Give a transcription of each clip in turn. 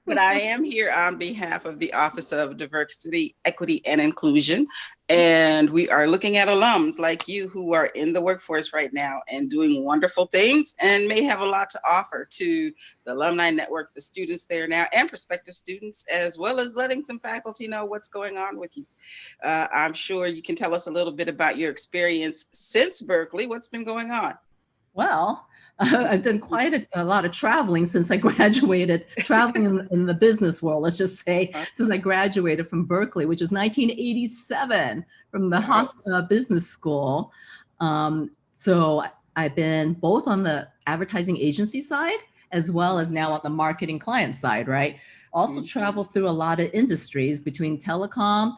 But I am here on behalf of the Office of Diversity, Equity, and Inclusion. And we are looking at alums like you who are in the workforce right now and doing wonderful things and may have a lot to offer to the alumni network, the students there now, and prospective students, as well as letting some faculty know what's going on with you. I'm sure you can tell us a little bit about your experience since Berkeley. What's been going on? Well, I've done quite a lot of traveling since I graduated, traveling in the business world, let's just say, since I graduated from Berkeley, which is 1987 from the Haas Business School. So I've been both on the advertising agency side, as well as now on the marketing client side, right? Also traveled through a lot of industries between telecom,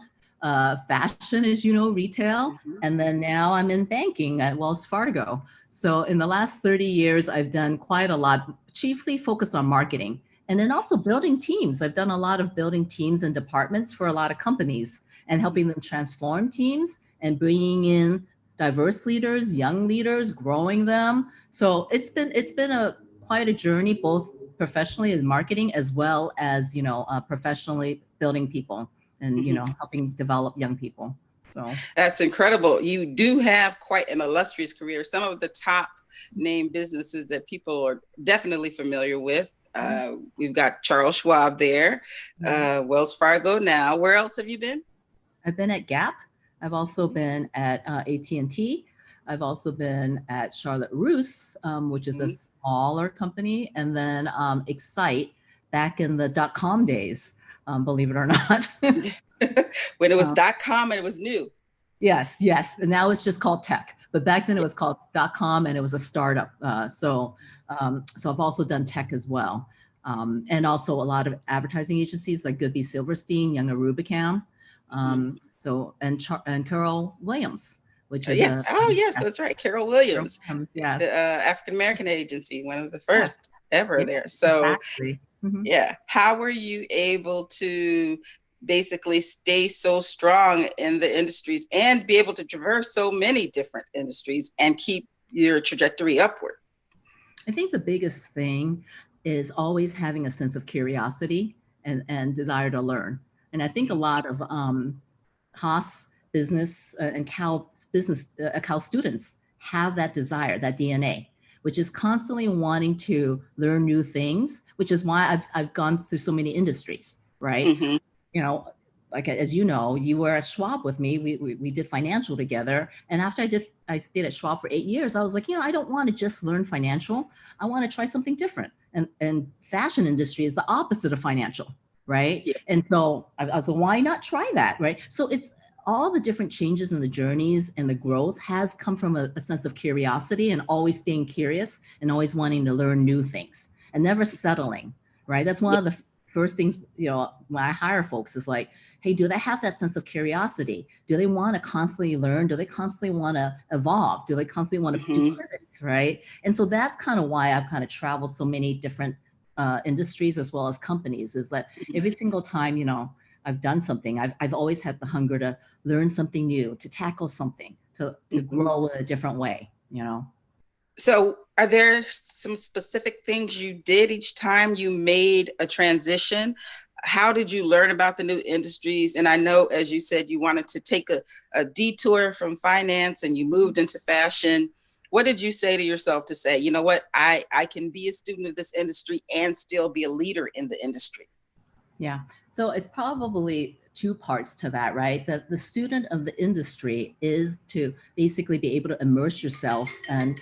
fashion, as you know, retail, and then now I'm in banking at Wells Fargo. So in the last 30 years, I've done quite a lot, chiefly focused on marketing, and then also building teams. I've done a lot of building teams and departments for a lot of companies and helping them transform teams and bringing in diverse leaders, young leaders, growing them. So it's been quite a journey, both professionally as marketing, as well as, professionally building people and, helping develop young people. So that's incredible. You do have quite an illustrious career. Some of the top name businesses that people are definitely familiar with. We've got Charles Schwab there, Wells Fargo now. Where else have you been? I've been at Gap. I've also been at AT&T. I've also been at Charlotte Russe, which is a smaller company, and then Excite back in the .com days, believe it or not. When it was .com and it was new. Yes. And now it's just called tech. But back then it was called .com and it was a startup. So I've also done tech as well. And also a lot of advertising agencies like Goodby Silverstein, Young and Rubicam. And Carol Williams, which is yes, that's right. Carol Williams, the African-American agency, one of the first ever there. So exactly. How were you able to basically stay so strong in the industries and be able to traverse so many different industries and keep your trajectory upward? I think the biggest thing is always having a sense of curiosity and desire to learn. And I think a lot of Haas business and Cal students have that desire, that DNA, which is constantly wanting to learn new things, which is why I've gone through so many industries, right? Like, as you know, you were at Schwab with me. We did financial together. And after I stayed at Schwab for 8 years, I was like, I don't want to just learn financial. I want to try something different. And fashion industry is the opposite of financial, right? Yeah. And so I was like, why not try that, right? So it's all the different changes in the journeys and the growth has come from a sense of curiosity and always staying curious and always wanting to learn new things and never settling, right? That's one of the first things, when I hire folks is like, hey, do they have that sense of curiosity? Do they want to constantly learn? Do they constantly want to evolve? Do they constantly want to do pivots, right? And so that's kind of why I've kind of traveled so many different industries as well as companies, is that every single time, I've done something, I've always had the hunger to learn something new, to tackle something, to grow in a different way, So are there some specific things you did each time you made a transition? How did you learn about the new industries? And I know, as you said, you wanted to take a detour from finance and you moved into fashion. What did you say to yourself to say, you know what, I can be a student of this industry and still be a leader in the industry? Yeah, so it's probably two parts to that, right? That the student of the industry is to basically be able to immerse yourself and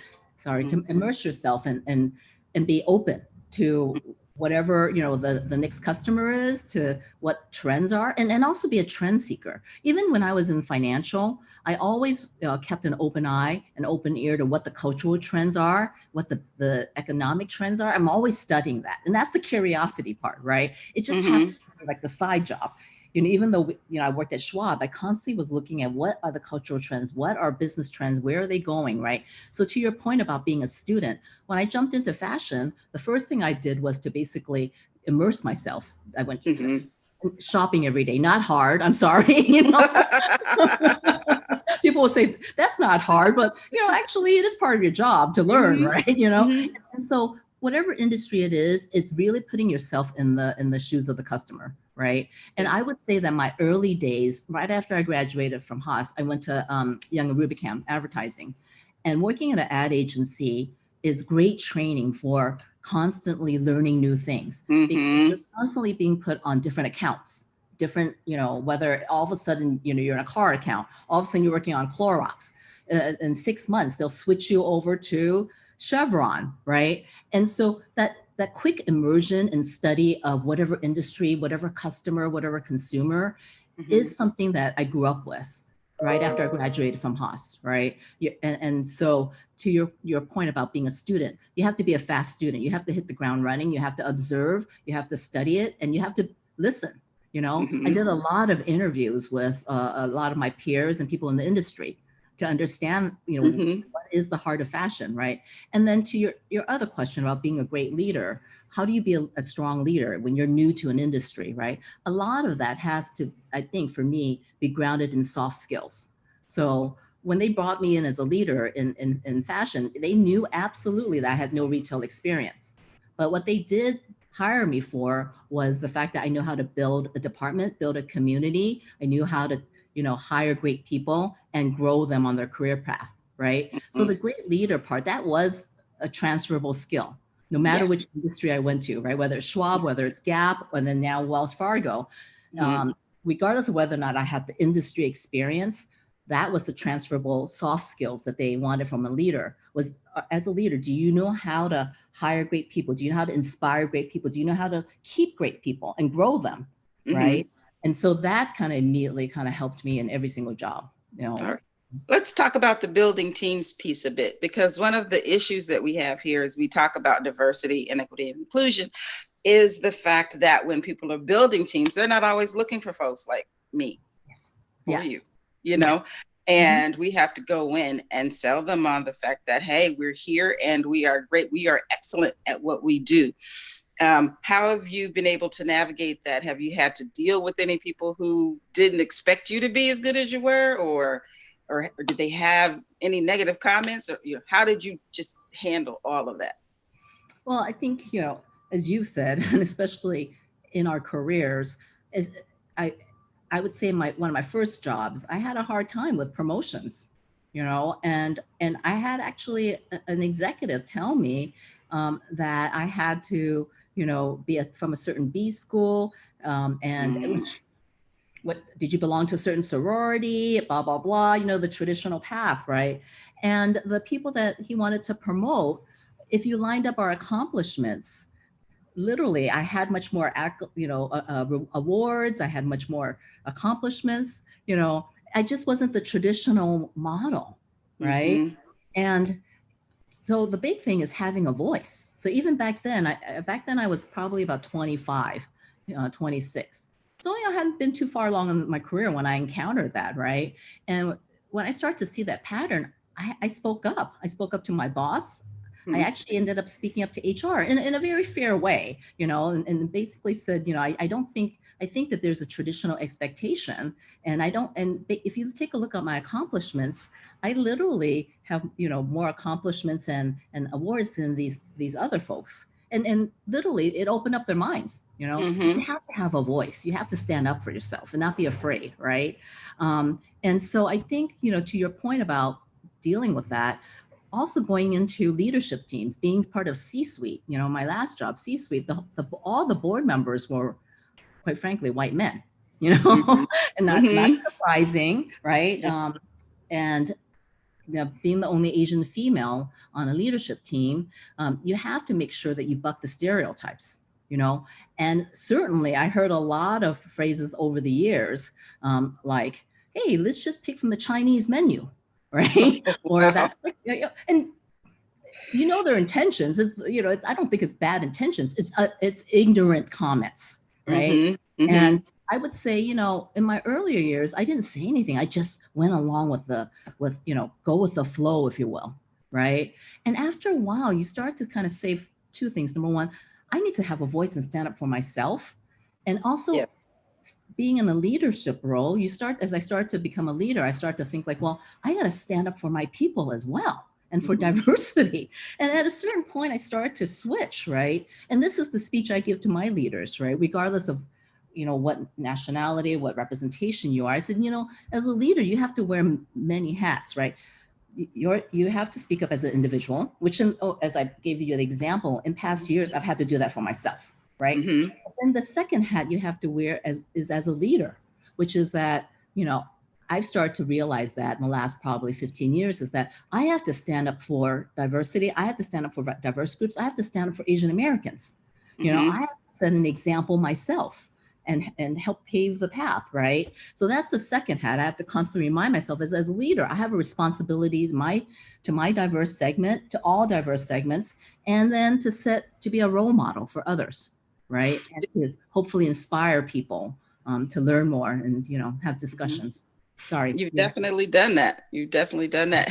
be open to whatever, the next customer is, to what trends are, and also be a trend seeker. Even when I was in financial, I always kept an open eye, an open ear to what the cultural trends are, what the economic trends are. I'm always studying that. And that's the curiosity part, right? It just has to be like the side job. Even though, I worked at Schwab, I constantly was looking at what are the cultural trends, what are business trends, where are they going, right? So to your point about being a student, when I jumped into fashion, the first thing I did was to basically immerse myself. I went shopping every day, not hard, I'm sorry. People will say, that's not hard, but, actually it is part of your job to learn, right? And so whatever industry it is, it's really putting yourself in the shoes of the customer, right? And I would say that my early days, right after I graduated from Haas, I went to Young and Rubicam advertising, and working at an ad agency is great training for constantly learning new things, because you're constantly being put on different accounts, different, whether all of a sudden, you're in a car account, all of a sudden you're working on Clorox. In 6 months, they'll switch you over to Chevron, right? And so that quick immersion and study of whatever industry, whatever customer, whatever consumer is something that I grew up with right after I graduated from Haas, right? And so to your point about being a student, you have to be a fast student. You have to hit the ground running. You have to observe, you have to study it, and you have to listen. I did a lot of interviews with a lot of my peers and people in the industry to understand, what is the heart of fashion, right? And then to your other question about being a great leader, how do you be a strong leader when you're new to an industry, right? A lot of that has to, I think, for me, be grounded in soft skills. So when they brought me in as a leader in fashion, they knew absolutely that I had no retail experience. But what they did hire me for was the fact that I know how to build a department, build a community. I knew how to hire great people and grow them on their career path, right? So the great leader part, that was a transferable skill, no matter which industry I went to, right? Whether it's Schwab, whether it's Gap, and then now Wells Fargo, regardless of whether or not I had the industry experience, that was the transferable soft skills that they wanted from a leader. Was, as a leader, do you know how to hire great people? Do you know how to inspire great people? Do you know how to keep great people and grow them, right? And so that kind of immediately kind of helped me in every single job. All right. Let's talk about the building teams piece a bit, because one of the issues that we have here as we talk about diversity and equity and inclusion is the fact that when people are building teams, they're not always looking for folks like me or you know, and we have to go in and sell them on the fact that, hey, we're here and we are great. We are excellent at what we do. How have you been able to navigate that? Have you had to deal with any people who didn't expect you to be as good as you were, or did they have any negative comments, or how did you just handle all of that? Well, I think, as you said, and especially in our careers, I would say one of my first jobs, I had a hard time with promotions, and I had actually an executive tell me that I had to, be from a certain B school, and what did you belong to a certain sorority, blah, blah, blah, the traditional path, right? And the people that he wanted to promote, if you lined up our accomplishments, literally, I had much more, awards. I had much more accomplishments. I just wasn't the traditional model, right? And so the big thing is having a voice. So even back then, I was probably about 25, 26. So I hadn't been too far along in my career when I encountered that, right? And when I started to see that pattern, I spoke up. I spoke up to my boss. I actually ended up speaking up to HR in a very fair way, and basically said, I think that there's a traditional expectation, and if you take a look at my accomplishments, I literally have, more accomplishments and awards than these other folks. And literally it opened up their minds, you have to have a voice, you have to stand up for yourself and not be afraid, right? And so I think, to your point about dealing with that, also going into leadership teams, being part of C-suite, my last job, C-suite, all the board members were, quite frankly, white men, and not surprising, right? And being the only Asian female on a leadership team, you have to make sure that you buck the stereotypes, and certainly I heard a lot of phrases over the years, like, hey, let's just pick from the Chinese menu. Right? Or that's, and their intentions. It's I don't think it's bad intentions. It's ignorant comments, right? And I would say, in my earlier years, I didn't say anything. I just went along with go with the flow, if you will, right? And after a while, you start to kind of say two things. Number one, I need to have a voice and stand up for myself, and also. Being in a leadership role, as I start to become a leader, I start to think like, well, I got to stand up for my people as well. and for diversity. And at a certain point, I started to switch, right? And this is the speech I give to my leaders, right? Regardless of, what nationality, what representation you are. I said, as a leader, you have to wear many hats, right? You have to speak up as an individual, which as I gave you the example, in past years, I've had to do that for myself, right? Mm-hmm. Then the second hat you have to wear as a leader, which is that, I've started to realize that in the last probably 15 years is that I have to stand up for diversity. I have to stand up for diverse groups. I have to stand up for Asian Americans. Mm-hmm. I have to set an example myself and help pave the path, right? So that's the second hat. I have to constantly remind myself as a leader, I have a responsibility to my diverse segment, to all diverse segments, and then to be a role model for others, right? And to hopefully inspire people to learn more and, have discussions. Sorry. You've definitely done that. You've definitely done that.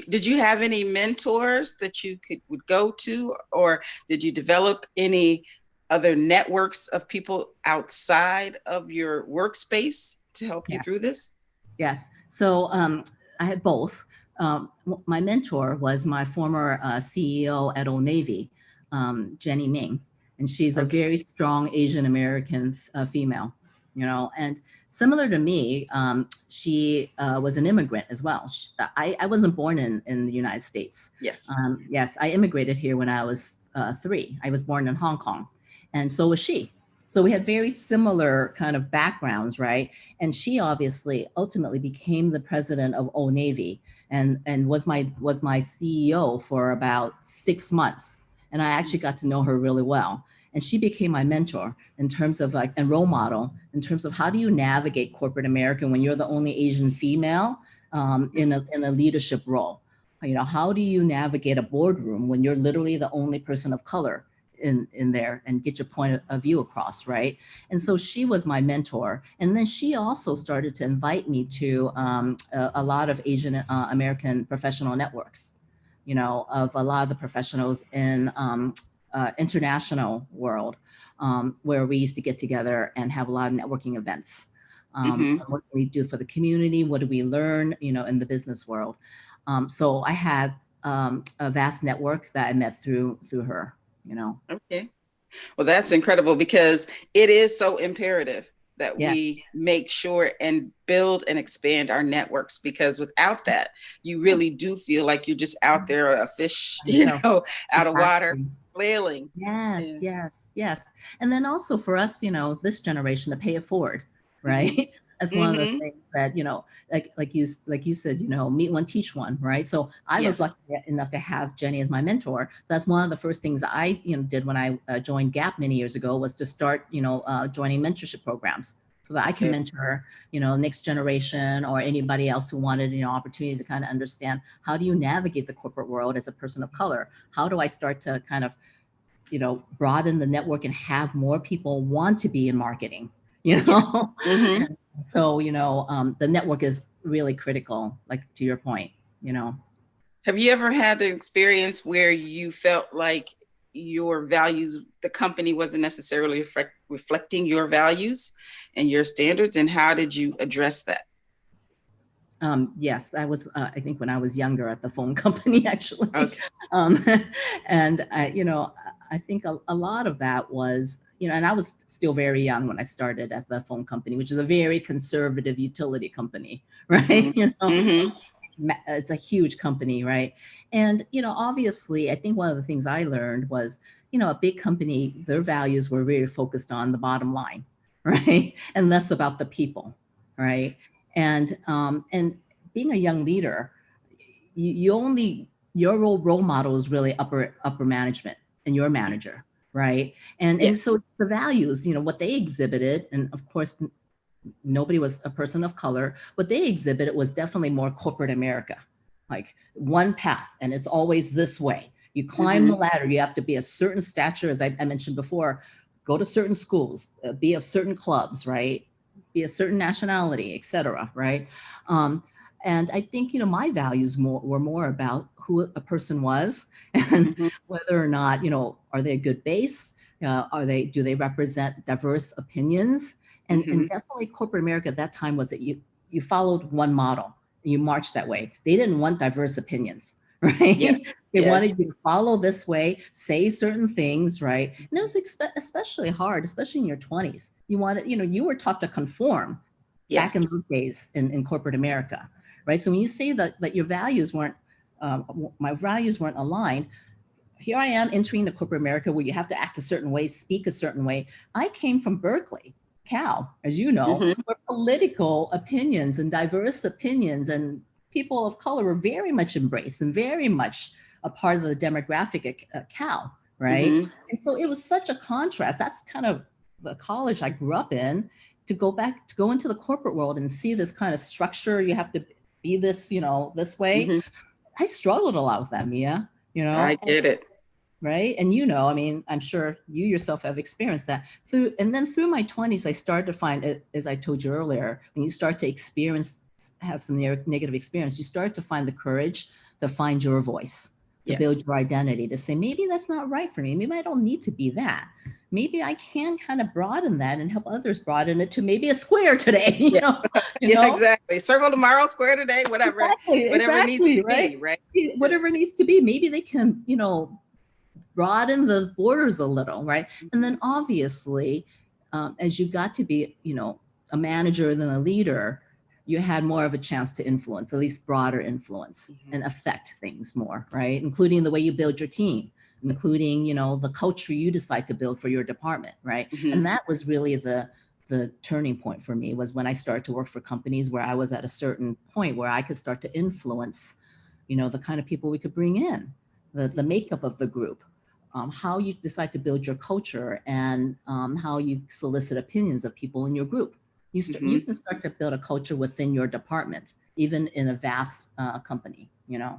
Did you have any mentors that you would go to, or did you develop any other networks of people outside of your workspace to help you through this? Yes. So I had both. My mentor was my former CEO at Old Navy, Jenny Ming, and she's a very strong Asian American female, and similar to me, she was an immigrant as well. I wasn't born in the United States. Yes. Yes, I immigrated here when I was 3. I was born in Hong Kong, and so was she. So we had very similar kind of backgrounds, right? And she obviously ultimately became the president of Old Navy and was my CEO for about 6 months. And I actually got to know her really well. And she became my mentor in terms of and role model in terms of how do you navigate corporate America when you're the only Asian female in a leadership role? How do you navigate a boardroom when you're literally the only person of color in there and get your point of view across, right? And so she was my mentor. And then she also started to invite me to a lot of Asian American professional networks, of a lot of the professionals in international world, where we used to get together and have a lot of networking events. What do we do for the community? What do we learn, in the business world? So I had a vast network that I met through her. Okay. Well, that's incredible because it is so imperative that we make sure and build and expand our networks, because without that, you really do feel like you're just out there, a fish, out of water, flailing. Yes. And then also for us, this generation to pay it forward, right? That's one of the things that, like you said, meet one, teach one, right? So I was lucky enough to have Jenny as my mentor. So that's one of the first things I, did when I joined Gap many years ago, was to start, joining mentorship programs so that I can mentor, next generation or anybody else who wanted, opportunity to kind of understand how do you navigate the corporate world as a person of color? How do I start to kind of, broaden the network and have more people want to be in marketing, So, the network is really critical, like to your point, Have you ever had the experience where you felt like your values, the company wasn't necessarily reflecting your values and your standards, and how did you address that? Yes, I was, I think when I was younger at the phone company, actually. Okay. And I think a lot of that was, and I was still very young when I started at the phone company, which is a very conservative utility company, right? It's a huge company, right? And, obviously, I think one of the things I learned was, a big company, their values were very focused on the bottom line, right? And less about the people, right? And being a young leader, your role model is really upper management and your manager, right? And so the values, what they exhibited, and of course, nobody was a person of color. What they exhibited was definitely more corporate America, like one path, and it's always this way. You climb the ladder, you have to be a certain stature, as I mentioned before, go to certain schools, be of certain clubs, right? Be a certain nationality, et cetera, right? And I think, my values were more about who a person was and whether or not, are they a good base? Do they represent diverse opinions? And definitely corporate America at that time was that you followed one model and you marched that way. They didn't want diverse opinions, right? Yes. They Yes. wanted you to follow this way, say certain things, right? And it was especially hard, especially in your 20s. You wanted, you were taught to conform back in Yes. those days in corporate America, right? So when you say that your values weren't, my values weren't aligned, here I am entering the corporate America where you have to act a certain way, speak a certain way. I came from Berkeley, Cal, as you know, Mm-hmm. where political opinions and diverse opinions and people of color were very much embraced and very much a part of the demographic at Cal, right? Mm-hmm. And so it was such a contrast. That's kind of the college I grew up in, to go into the corporate world and see this kind of structure. You have to be this, this way. Mm-hmm. I struggled a lot with that, Mia, I get it. right? And I mean, I'm sure you yourself have experienced that through my 20s, I started to find it, as I told you earlier, when you start to have some negative experience, you start to find the courage to find your voice, to build Yes. your identity, to say, maybe that's not right for me. Maybe I don't need to be that. Maybe I can kind of broaden that and help others broaden it to maybe a square today, Yeah. you Yeah, know? exactly. Circle tomorrow, square today, whatever, whatever needs Exactly, to right? be, right? Whatever needs to be. Maybe they can, broaden the borders a little, right? And then obviously, as you got to be, a manager than a leader, you had more of a chance to influence, at least broader influence, Mm-hmm. and affect things more, right? Including the way you build your team, including, the culture you decide to build for your department, right? Mm-hmm. And that was really the turning point for me, was when I started to work for companies where I was at a certain point where I could start to influence, the kind of people we could bring in, the makeup of the group, how you decide to build your culture, and how you solicit opinions of people in your group. You can start to build a culture within your department, even in a vast company,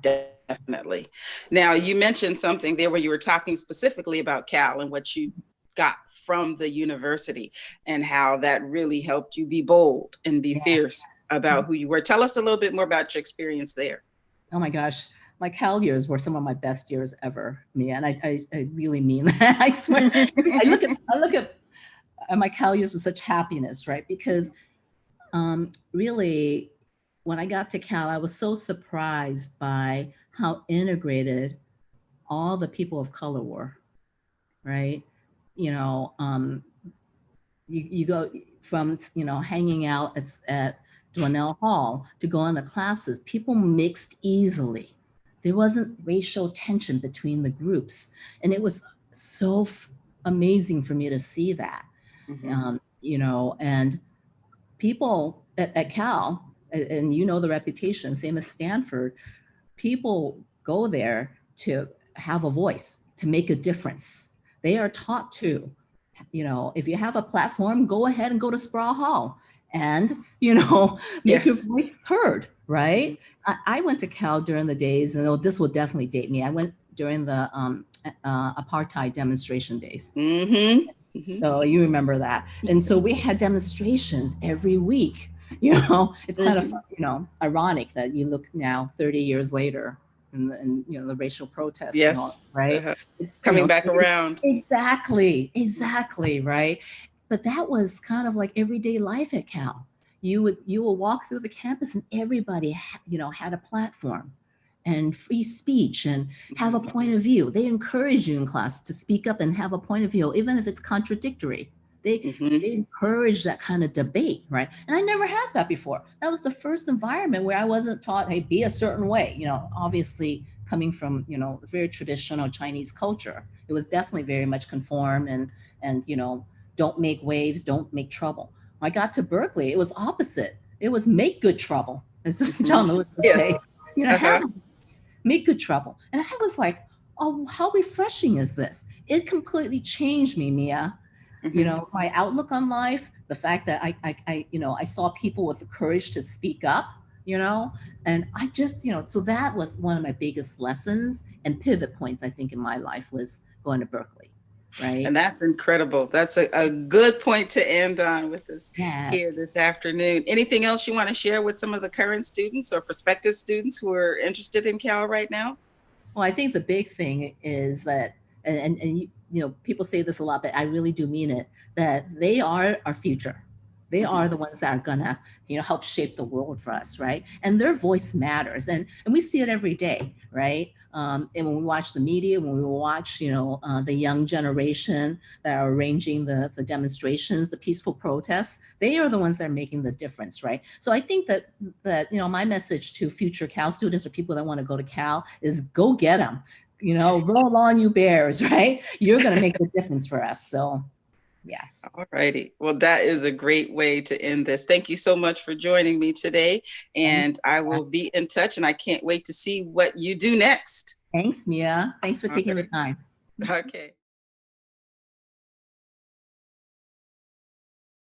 Definitely. Now, you mentioned something there where you were talking specifically about Cal and what you got from the university and how that really helped you be bold and be Yeah. fierce about who you were. Tell us a little bit more about your experience there. Oh my gosh. My Cal years were some of my best years ever, Mia, and I really mean that. I swear. I look at my Cal years with such happiness, right? Because really, when I got to Cal, I was so surprised by how integrated all the people of color were, right? You know, you go from, hanging out at Donnell Hall to going to classes, people mixed easily. There wasn't racial tension between the groups. And it was so amazing for me to see that, Mm-hmm. and people at Cal, and the reputation, same as Stanford, people go there to have a voice, to make a difference. They are taught to, if you have a platform, go ahead and go to Sproul Hall and, make your Yes. voice heard, right? I went to Cal during the days, and this will definitely date me. I went during the apartheid demonstration days. Mm-hmm. Mm-hmm. So you remember that. And so we had demonstrations every week. It's kind of, ironic that you look now 30 years later, and the racial protests and all, Yes. right? Uh-huh. It's, Coming back around. exactly, right? But that was kind of like everyday life at Cal. You will walk through the campus, and everybody, had a platform and free speech and have a point of view. They encourage you in class to speak up and have a point of view, even if it's contradictory. They Mm-hmm. encourage that kind of debate, right? And I never had that before. That was the first environment where I wasn't taught, hey, be a certain way. Obviously coming from, very traditional Chinese culture, it was definitely very much conform and don't make waves, don't make trouble. When I got to Berkeley, it was opposite. It was make good trouble, as Mm-hmm. John Lewis would Yes. say. Uh-huh. Have make good trouble. And I was like, oh, how refreshing is this? It completely changed me, Mia. Mm-hmm. My outlook on life, the fact that I saw people with the courage to speak up, and I just, so that was one of my biggest lessons and pivot points, I think, in my life, was going to Berkeley, right? And that's incredible. That's a good point to end on with us here Yes. this afternoon. Anything else you want to share with some of the current students or prospective students who are interested in Cal right now? Well, I think the big thing is that, and people say this a lot, but I really do mean it, that they are our future. They are the ones that are gonna, help shape the world for us, right? And their voice matters, and we see it every day, right? And when we watch the media, when we watch, the young generation that are arranging the demonstrations, the peaceful protests, they are the ones that are making the difference, right? So I think that my message to future Cal students or people that want to go to Cal is go get them. Roll on, you bears, right? You're gonna make the difference for us. So. Yes. All righty. Well, that is a great way to end this. Thank you so much for joining me today. And I will be in touch, and I can't wait to see what you do next. Thanks, Mia. Thanks for taking the time. Okay.